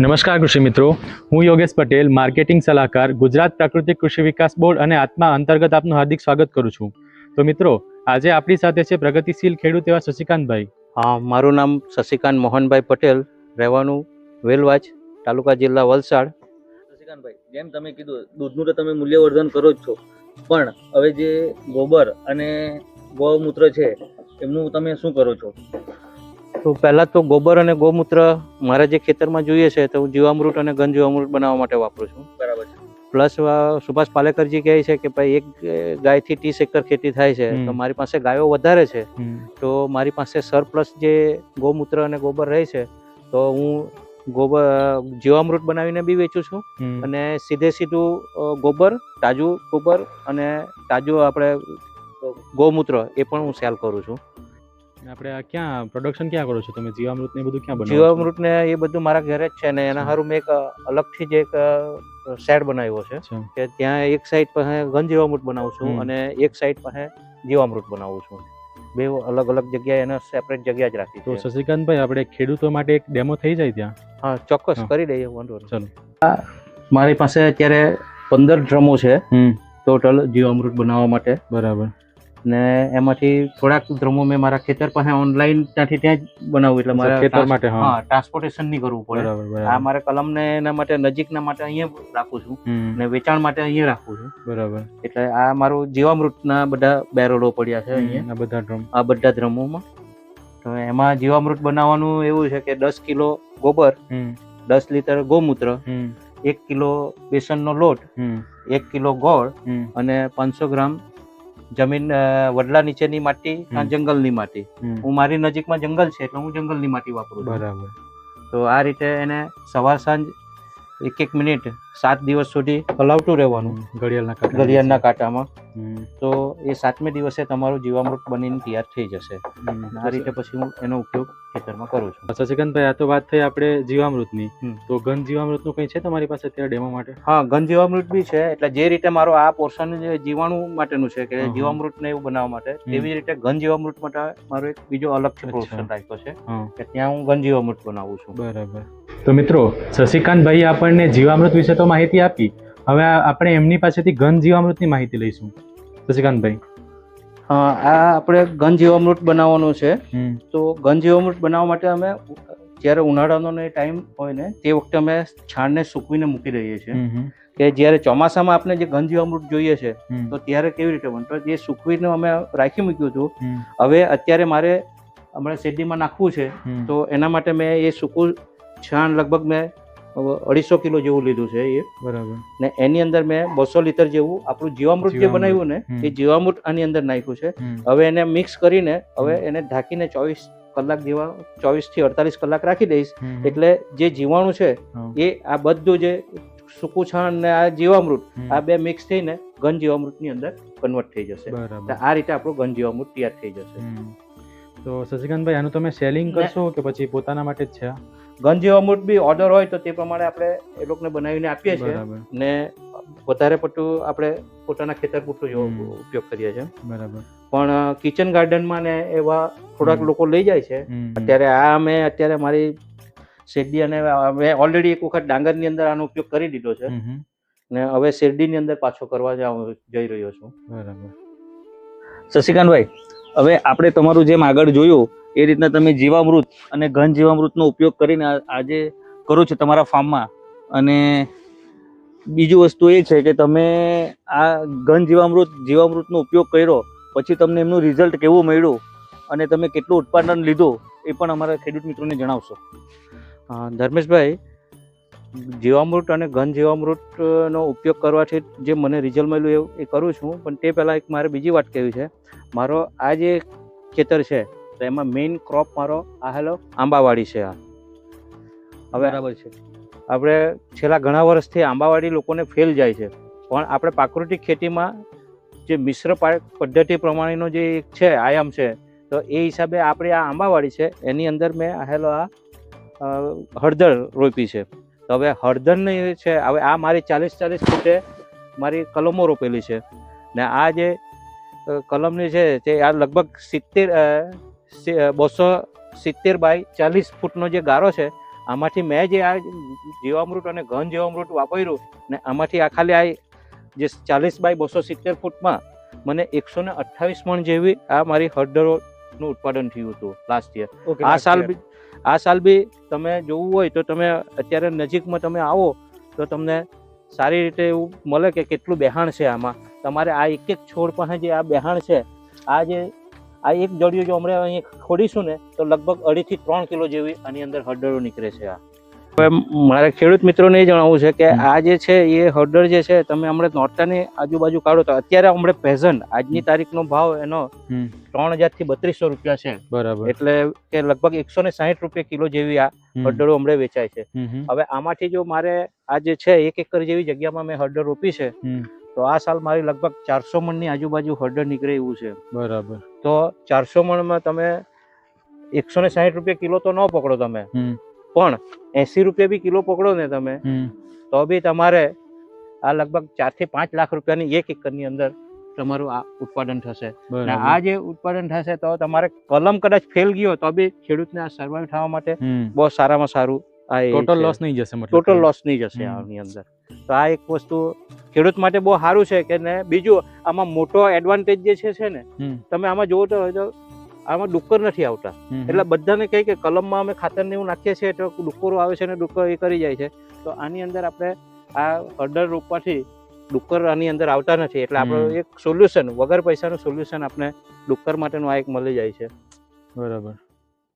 નમસ્કાર કૃષિ મિત્રો, હું યોગેશ પટેલ, માર્કેટિંગ સલાહકાર, ગુજરાત પ્રાકૃતિક કૃષિ વિકાસ બોર્ડ અને આત્મા અંતર્ગત આપનું હાર્દિક સ્વાગત કરું છું. તો મિત્રો, આજે આપણી સાથે છે પ્રગતિશીલ ખેડૂત એવા શશિકાંતભાઈ. મારું નામ શશિકાંત મોહનભાઈ પટેલ, રહેવાનું વેલવાચ, તાલુકા જિલ્લા વલસાડ. શશિકાંતભાઈ, જેમ તમે કીધું દૂધનું તો તમે મૂલ્યવર્ધન કરો જ છો, પણ હવે જે ગોબર અને ગૌમૂત્ર છે એમનું તમે શું કરો છો? તો પહેલાં તો ગોબર અને ગૌમૂત્ર મારા જે ખેતરમાં જોઈએ છે તો હું જીવામૃત અને ઘન જીવામૃત બનાવવા માટે વાપરું છું. બરાબર છે. પ્લસ સુભાષ પાલેકરજી કહે છે કે ભાઈ એક ગાયથી 30 એકર ખેતી થાય છે, તો મારી પાસે ગાયો વધારે છે, તો મારી પાસે સરપ્લસ જે ગૌમૂત્ર અને ગોબર રહે છે તો હું જીવામૃત બનાવીને બી વેચું છું અને સીધું ગોબર, તાજું ગોબર અને તાજું આપણે ગૌમૂત્ર એ પણ હું સેલ કરું છું. આપણે આ ક્યાં પ્રોડક્શન ક્યાં કરો છો તમે? જીવામૃત ને બધું ક્યાં બનાવો છો? જીવામૃત ને એ બધું મારા ઘરે જ છે ને એના સારું મેં એક અલગથી જ એક શેડ બનાવ્યો છે કે ત્યાં એક સાઈડ પાસે ઘન જીવામૃત બનાવું છું અને એક સાઈડ પાસે જીવામૃત બનાવું છું. બે અલગ અલગ જગ્યાએ એને સેપરેટ જગ્યા જ રાખી. તો શશિકાંતભાઈ, આપણે ખેડૂતો માટે એક ડેમો થઈ જાય ત્યાં? હા, ચોક્કસ કરી દઈએ, વાંધો નહીં. ચલો. મારી પાસે અત્યારે 15 ડ્રમો છે ટોટલ જીવામૃત બનાવવા માટે. બરાબર. ને એમાંથી થોડાક ડ્રમો મેં મારા ખેતર પાસે ઓનલાઈન ત્યાંથી ત્યાં જ બનાવું, એટલે મારે ખેતર માટે ટ્રાન્સપોર્ટેશન નહીં કરવું પડે. બરાબર. આ મારે કલમને એના માટે નજીકના માટે અહીંયા રાખું છું ને વેચાણ માટે અહીંયા રાખું છું. બરાબર. એટલે આ મારું જીવામૃતના બધા બેરલો પડ્યા છે અહીંયા, બધા ડ્રમ, આ બધા ડ્રમોમાં. તો એમાં જીવામૃત બનાવવાનું એવું છે કે 10 કિલો ગોબર, 10 લીટર ગૌમૂત્ર, 1 કિલો બેસનનો લોટ, 1 કિલો ગોળ અને 500 ગ્રામ જમીન વડલા નીચેની માટી, જંગલની માટી. હું મારી નજીકમાં જંગલ છે એટલે હું જંગલની માટી વાપરું છું. બરાબર. તો આ રીતે એને સવાર સાંજ 1-1 મિનિટ 7 દિવસ સુધી હલાવતું રહેવાનું ઘડિયાળના કાંટામાં. તો એ 7મે દિવસે તમારું જીવામૃત બનીને તૈયાર થઈ જશે. આ રીતે પછી હું એનો ઉપયોગ ખેતરમાં કરું છું. શશિકાંતભાઈ, આ તો વાત થઈ આપણે જીવામૃતની. તો ઘન જીવામૃતનું કંઈ છે તમારી પાસે અત્યારે ડેમો માટે? હા, ઘન જીવામૃત બી છે. એટલે જે રીતે મારો આ પોર્શન જીવાણુ માટેનું છે કે જીવામૃત ને એવું બનાવવા માટે, તેવી રીતે ઘન જીવામૃત માટે મારો એક બીજો અલગથી પોર્શન રાખ્યો છે કે ત્યાં હું ઘન જીવામૃત બનાવું છું. બરાબર. તો મિત્રો, શશિકાંતભાઈએ આપણને જીવામૃત વિશે તો માહિતી આપી. હવે આપણે એમની પાસેથી ઘન જીવામૃતની માહિતી લઈશું. શશિકાંતભાઈ, આ આપણે ઘન જીવામૃત બનાવવાનું છે. તો ઘન જીવામૃત બનાવવા માટે અમે જ્યારે ઉનાળાનો ટાઈમ હોય ને તે વખતે અમે છાણને સૂકવીને મૂકી દઈએ છીએ કે જ્યારે ચોમાસામાં આપણે જે ઘન જીવામૃત જોઈએ છે તો ત્યારે કેવી રીતે બનતો, જે સૂકવીને અમે રાખી મૂક્યું હતું. હવે અત્યારે મારે હમણાં શેરડીમાં નાખવું છે તો એના માટે મેં એ સૂકું છાણ લગભગ મેં 250 કિલો જેવું લીધું છે એ. બરાબર. ને એની અંદર મેં 200 લીટર જેવું આપણું જીવામૃત જે બનાવ્યું ને એ જીવામૃત આની અંદર નાખ્યું છે. હવે એને મિક્સ કરીને હવે એને ઢાંકીને 24 કલાક જેવા 24 થી 48 કલાક રાખી દઈશ. એટલે જે જીવાણુ છે એ આ બધું જે સૂકું છાણ ને આ જીવામૃત આ બે મિક્સ થઈને ઘન જીવામૃતની અંદર કન્વર્ટ થઈ જશે. આ રીતે આપણું ઘન જીવામૃત તૈયાર થઈ જશે. તો શશિકાંતભાઈ, આનું તમે સેલિંગ કરશો કે પછી પોતાના માટે જ છે? ઘન જીવામૃત બી ઓર્ડર હોય તો તે પ્રમાણે આપણે એ લોકોને બનાવીને આપીએ છીએ ને વધારે પડતું આપણે પોતાના ખેતર પૂરતો ઉપયોગ કરીએ છીએ. બરાબર. પણ કિચન ગાર્ડનમાં ને એવા થોડાક લોકો લઈ જાય છે. અત્યારે મારી શેરડી અને મેં ઓલરેડી એક વખત ડાંગરની અંદર આનો ઉપયોગ કરી દીધો છે ને હવે શેરડીની અંદર પાછો કરવા જઈ રહ્યો છું. બરાબર. શશિકાંતભાઈ, હવે આપણે તમારું જેમ આગળ જોયું એ રીતના તમે જીવામૃત અને ઘન જીવામૃતનો ઉપયોગ કરીને આજે કરો છો તમારા ફાર્મમાં. અને બીજું વસ્તુ એ છે કે તમે આ ઘન જીવામૃતનો ઉપયોગ કર્યો પછી તમને એમનું રિઝલ્ટ કેવું મળ્યું અને તમે કેટલું ઉત્પાદન લીધું એ પણ અમારા ખેડૂત મિત્રોને જણાવશો. ધર્મેશભાઈ, જીવામૃત અને ઘન જીવામૃતનો ઉપયોગ કરવાથી જે મને રિઝલ્ટ મળ્યું એવું એ કરું છું. પણ તે પહેલાં એક મારે બીજી વાત કહેવી છે. મારો આ જે ખેતર છે તો એમાં મેઇન ક્રોપ મારો આંબાવાડી છે. હવે બરાબર છે. આપણે છેલ્લા ઘણા વર્ષથી આંબાવાડી લોકોને ફેલ જાય છે, પણ આપણે પ્રાકૃતિક ખેતીમાં જે મિશ્ર પદ્ધતિ પ્રમાણેનો જે છે આયામ છે તો એ હિસાબે આપણે આ આંબાવાડી છે એની અંદર મેં આ હળદર રોપી છે. તો હવે હળદરની છે, હવે આ મારી 40-40 ફૂટે મારી કલમો રોપેલી છે ને આ જે કલમની છે તે આ લગભગ 270 બાય 40 ફૂટનો જે ગારો છે આમાંથી મેં જે આ જીવામૃત અને ઘન જીવામૃત વાપર્યું ને આમાંથી આ ખાલી આ જે 40 બાય 270 ફૂટમાં મને 128 મણ જેવી આ મારી હળદરનું ઉત્પાદન થયું હતું લાસ્ટ યર. આ સાલ બી તમે જોવું હોય તો તમે અત્યારે નજીકમાં તમે આવો તો તમને સારી રીતે એવું મળે કે કેટલું બેહાણ છે આમાં. તમારે આ એક એક છોડ પાસે જે આ બેહાણ છે, આ એક જડિયું જો હમણાં અહીં ખોડીશું ને તો લગભગ 2.5 થી 3 કિલો જેવી આની અંદર હળદરો નીકળે છે. આ હવે મારા ખેડૂત મિત્રોને એ જણાવવું છે કે આ જે છે એ હળદર જે છે તમે હમણાં નોરતાની આજુબાજુ કાઢો તો અત્યારે હમણાં પ્રેઝન્ટ આજની તારીખનો ભાવ એનો 3000 થી 3200 રૂપિયા છે. બરાબર. એટલે કે લગભગ 160 રૂપિયા કિલો જેવી આ હળદરો હમણાં વેચાય છે. હવે આમાંથી જો મારે આ જે છે 1 એકર જેવી જગ્યામાં મેં હળદર રોપી છે તો આ સાલ મારી લગભગ 400 મણની આજુબાજુ હળદર નીકળે એવું છે. બરાબર. તો 400 મણમાં તમે 160 રૂપિયા કિલો તો ન પકડો તમે, પણ 80 રૂપિયા બી કિલો પકડો ને તમે તો બી તમારે આ લગભગ 4 થી 5 લાખ રૂપિયાની 1 એકરની અંદર તમારું આ ઉત્પાદન થશે. અને આ જે ઉત્પાદન થશે તો તમારે કલમ કદાચ ફેલ ગયો તો બી ખેડૂતને આ સર્વાઈવ થવા માટે બહુ સારામાં સારું આ ટોટલ લોસ નહીં જશે. ટોટલ લોસ નહીં જશે આની અંદર. તો આ એક વસ્તુ ખેડૂત માટે બહુ સારું છે કે ને બીજું આમાં મોટો એડવાન્ટેજ જે છે ને તમે આમાં જોવો તો આમાં ડુક્કર નથી આવતા. એટલે બધાને કહે કે કલમમાં અમે ખાતર ને એવું નાખીએ છીએ તો ડુક્કરો આવે છે ને ડુક્કર એ કરી જાય છે. તો આની અંદર આપણે આ હળદર રોપવાથી ડુક્કર આની અંદર આવતા નથી. એટલે આપણે એક સોલ્યુશન વગર પૈસાનું સોલ્યુશન આપણે ડુક્કર માટેનું આ એક મળી જાય છે. બરાબર.